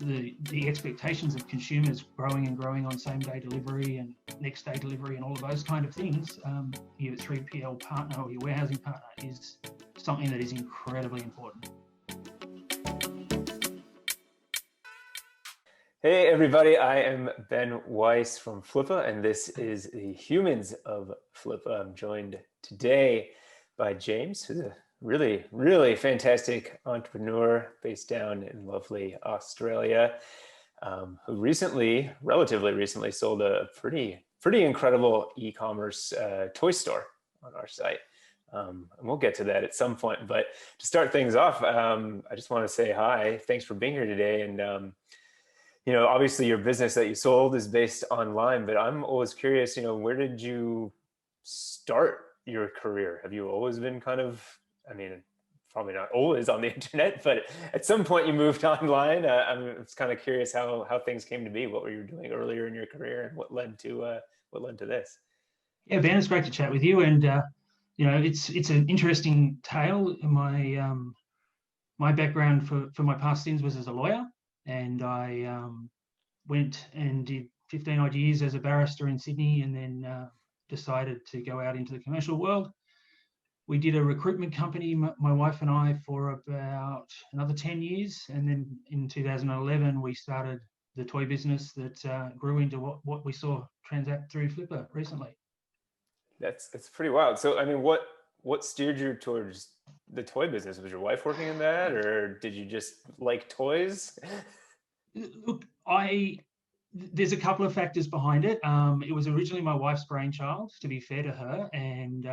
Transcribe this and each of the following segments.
the expectations of consumers growing and growing on same day delivery and next day delivery and all of those kind of things, your 3PL partner or your warehousing partner is something that is incredibly important. Hey everybody, I am Ben Weiss from Flippa, and this is the Humans of Flippa. I'm joined today by James, who's a really, really fantastic entrepreneur based down in lovely Australia, who relatively recently, sold a pretty incredible e-commerce toy store on our site. And we'll get to that at some point. But to start things off, I just want to say hi. Thanks for being here today. And obviously your business that you sold is based online, but I'm always curious, where did you start your career? Have you always been probably not always on the internet, but at some point you moved online? I'm just kind of curious how things came to be. What were you doing earlier in your career, and what led to this? Yeah, Ben, it's great to chat with you. And it's an interesting tale. My background for my past sins was as a lawyer, and I went and did 15 odd years as a barrister in Sydney, and then decided to go out into the commercial world. We did a recruitment company, my wife and I, for about another 10 years. And then in 2011, we started the toy business that grew into what we saw transact through Flippa recently. That's pretty wild. So, what steered you towards the toy business? Was your wife working in that, or did you just like toys? Look, there's a couple of factors behind it. It was originally my wife's brainchild, to be fair to her, and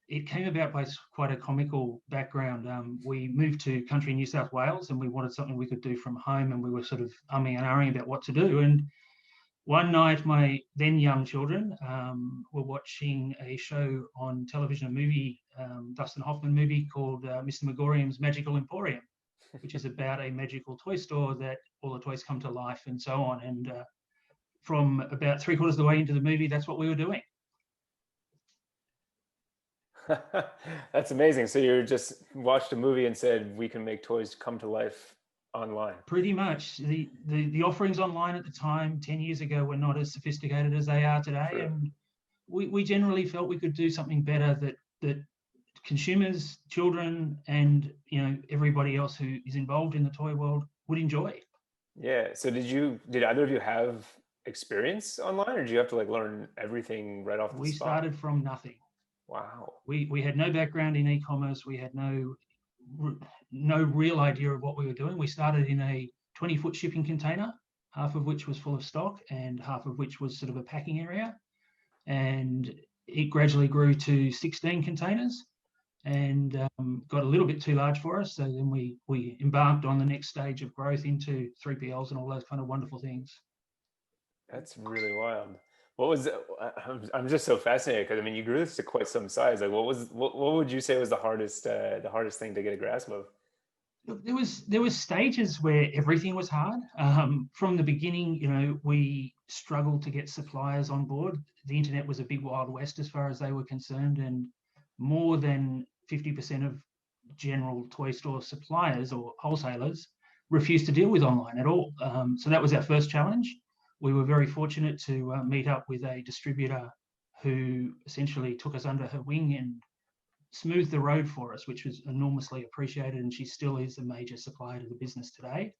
it came about by quite a comical background. We moved to country New South Wales, and we wanted something we could do from home, and we were sort of umming and ahhing about what to do. And one night, my then young children were watching a show on television, a movie, Dustin Hoffman movie called Mr. Megorium's Magical Emporium, which is about a magical toy store that all the toys come to life and so on. And from about 3/4 of the way into the movie, that's what we were doing. That's amazing. So you just watched a movie and said, we can make toys come to life online. Pretty much. The offerings online at the time, 10 years ago, were not as sophisticated as they are today. True. And we generally felt we could do something better that consumers, children, and everybody else who is involved in the toy world would enjoy. Yeah. So did either of you have experience online, or did you have to learn everything right off the spot? We started from nothing. Wow. We had no background in e-commerce. We had no real idea of what we were doing. We started in a 20-foot shipping container, half of which was full of stock and half of which was sort of a packing area. And it gradually grew to 16 containers and got a little bit too large for us. So then we embarked on the next stage of growth into 3PLs and all those kind of wonderful things. That's really wild. I'm just so fascinated because you grew this to quite some size. What would you say was the hardest thing to get a grasp of? Look, there was stages where everything was hard. From the beginning, we struggled to get suppliers on board. The internet was a big Wild West as far as they were concerned, and more than 50% of general toy store suppliers or wholesalers refused to deal with online at all. So that was our first challenge. We were very fortunate to meet up with a distributor who essentially took us under her wing and smoothed the road for us, which was enormously appreciated, and she still is a major supplier to the business today.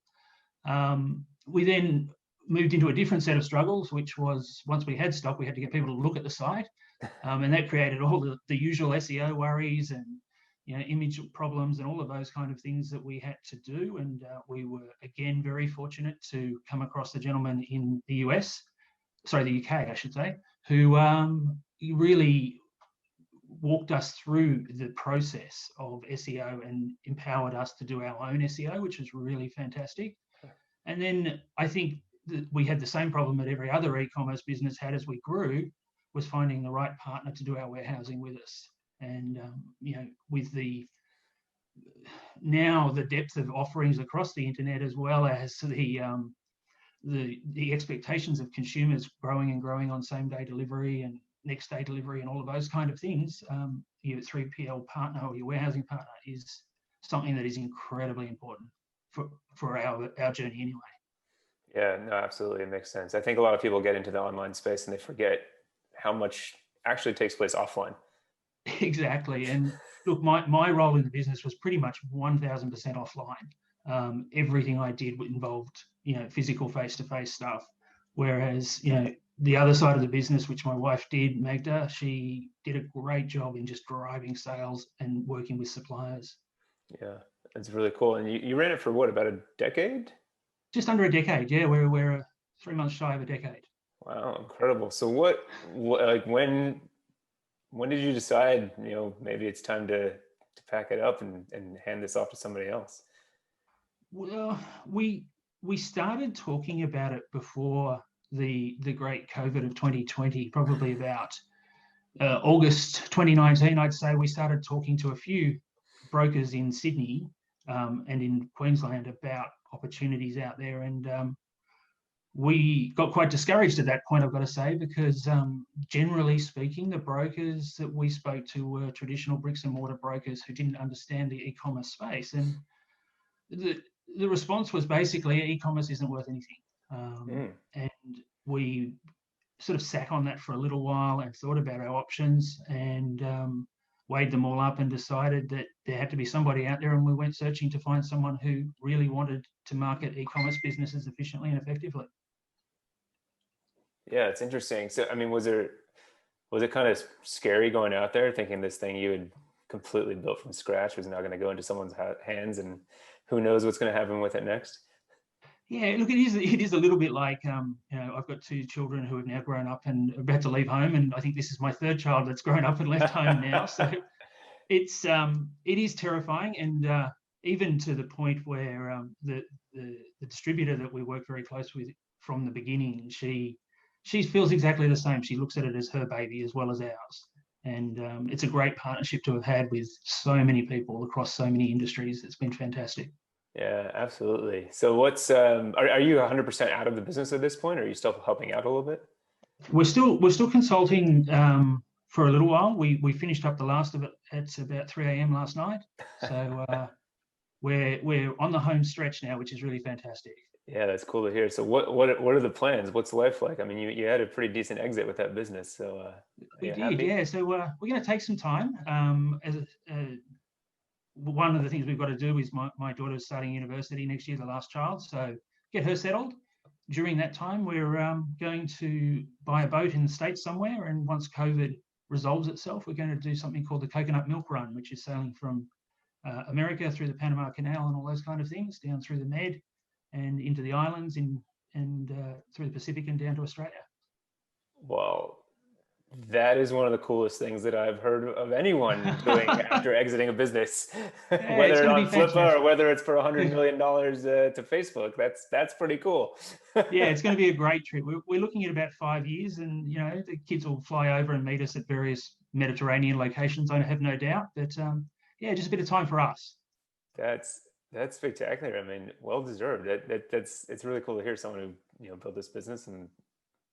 We then moved into a different set of struggles, which was once we had stock, we had to get people to look at the site, and that created all the usual SEO worries and image problems and all of those kind of things that we had to do. And we were again very fortunate to come across the gentleman in the UK, I should say, who really walked us through the process of SEO and empowered us to do our own SEO, which was really fantastic. And then I think that we had the same problem that every other e-commerce business had as we grew, was finding the right partner to do our warehousing with us. And with the depth of offerings across the internet, as well as the expectations of consumers growing and growing on same day delivery and next day delivery and all of those kind of things, your 3PL partner or your warehousing partner is something that is incredibly important for our journey anyway. Yeah, no, absolutely. It makes sense. I think a lot of people get into the online space and they forget how much actually takes place offline. Exactly. And look, my role in the business was pretty much 1000% offline. Everything I did involved, physical face-to-face stuff. Whereas, the other side of the business, which my wife did, Magda, she did a great job in just driving sales and working with suppliers. Yeah, it's really cool. And you ran it for what, about a decade? Just under a decade. Yeah, we're 3 months shy of a decade. Wow, incredible. So what like when did you decide, maybe it's time to pack it up and hand this off to somebody else? Well, we started talking about it before the great COVID of 2020, probably about August 2019. I'd say we started talking to a few brokers in Sydney and in Queensland about opportunities out there, and we got quite discouraged at that point, I've got to say, because generally speaking, the brokers that we spoke to were traditional bricks and mortar brokers who didn't understand the e-commerce space, and the the response was basically e-commerce isn't worth anything. Mm. And we sort of sat on that for a little while and thought about our options and weighed them all up and decided that there had to be somebody out there. And we went searching to find someone who really wanted to market e-commerce businesses efficiently and effectively. Yeah, it's interesting. So, I mean, was it kind of scary going out there thinking this thing you had completely built from scratch was now going to go into someone's hands and who knows what's going to happen with it next? Yeah, look, it is a little bit like I've got two children who have now grown up and about to leave home, and I think this is my third child that's grown up and left home now. So it is terrifying, and even to the point where the distributor that we work very close with from the beginning, she feels exactly the same. She looks at it as her baby as well as ours, and it's a great partnership to have had with so many people across so many industries. It's been fantastic. Yeah, absolutely. So are you 100% out of the business at this point, or are you still helping out a little bit? We're still consulting for a little while. We finished up the last of it at about 3 a.m. last night, so we're on the home stretch now, which is really fantastic. Yeah, that's cool to hear. So what are the plans? What's life like? I mean, you had a pretty decent exit with that business, so are We you did, happy? yeah. So we're going to take some time. One of the things we've got to do is my daughter's starting university next year, the last child, so get her settled. During that time, we're going to buy a boat in the States somewhere, and once COVID resolves itself, we're going to do something called the Coconut Milk Run, which is sailing from America through the Panama Canal and all those kind of things, down through the Med and into the islands and through the Pacific and down to Australia. Well, that is one of the coolest things that I've heard of anyone doing after exiting a business, Yeah, it's whether going to on be Flippa or fantastic. whether it's for $100 million to Facebook. That's pretty cool. Yeah, it's going to be a great trip. We're looking at about 5 years, and the kids will fly over and meet us at various Mediterranean locations. I have no doubt, but yeah, just a bit of time for us. That's that's spectacular. I mean, well deserved. That's it's really cool to hear someone who built this business and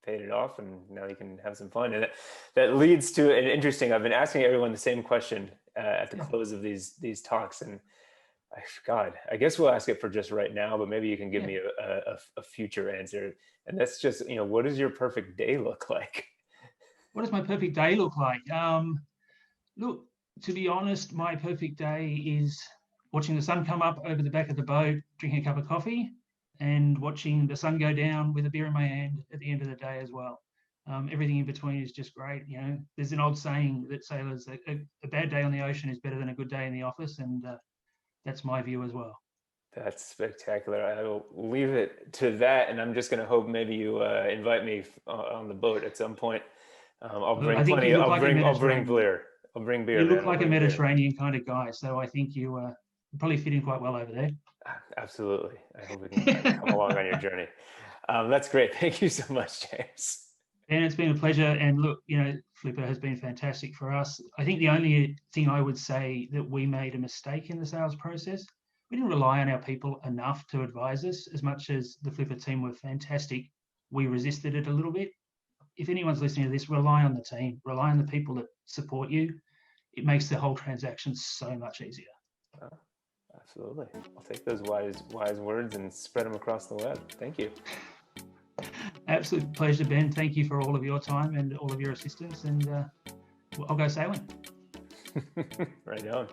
paid it off, and now you can have some fun. And that leads to an interesting. I've been asking everyone the same question at the Yeah, close of these talks, and God, I guess we'll ask it for just right now, but maybe you can give yeah. me a future answer. And that's just, what does your perfect day look like? What does my perfect day look like? Look, to be honest, my perfect day is watching the sun come up over the back of the boat, drinking a cup of coffee, and watching the sun go down with a beer in my hand at the end of the day as well. Everything in between is just great. There's an old saying that sailors, a bad day on the ocean is better than a good day in the office, and that's my view as well. That's spectacular. I will leave it to that, and I'm just going to hope maybe you invite me on the boat at some point. I'll Well, bring I think you plenty. look I'll like a bring. I'll bring Mediterranean. beer. I'll bring beer, You look man. I'll like a bring beer. Mediterranean kind of guy, so I think you probably fit in quite well over there. Absolutely. I hope we can come along on your journey. That's great. Thank you so much, James. And it's been a pleasure. And look, Flippa has been fantastic for us. I think the only thing I would say that we made a mistake in the sales process, we didn't rely on our people enough to advise us. As much as the Flippa team were fantastic, we resisted it a little bit. If anyone's listening to this, rely on the team, rely on the people that support you. It makes the whole transaction so much easier. Absolutely. I'll take those wise words and spread them across the web. Thank you. Absolute pleasure, Ben. Thank you for all of your time and all of your assistance. And I'll go sailing. Right on.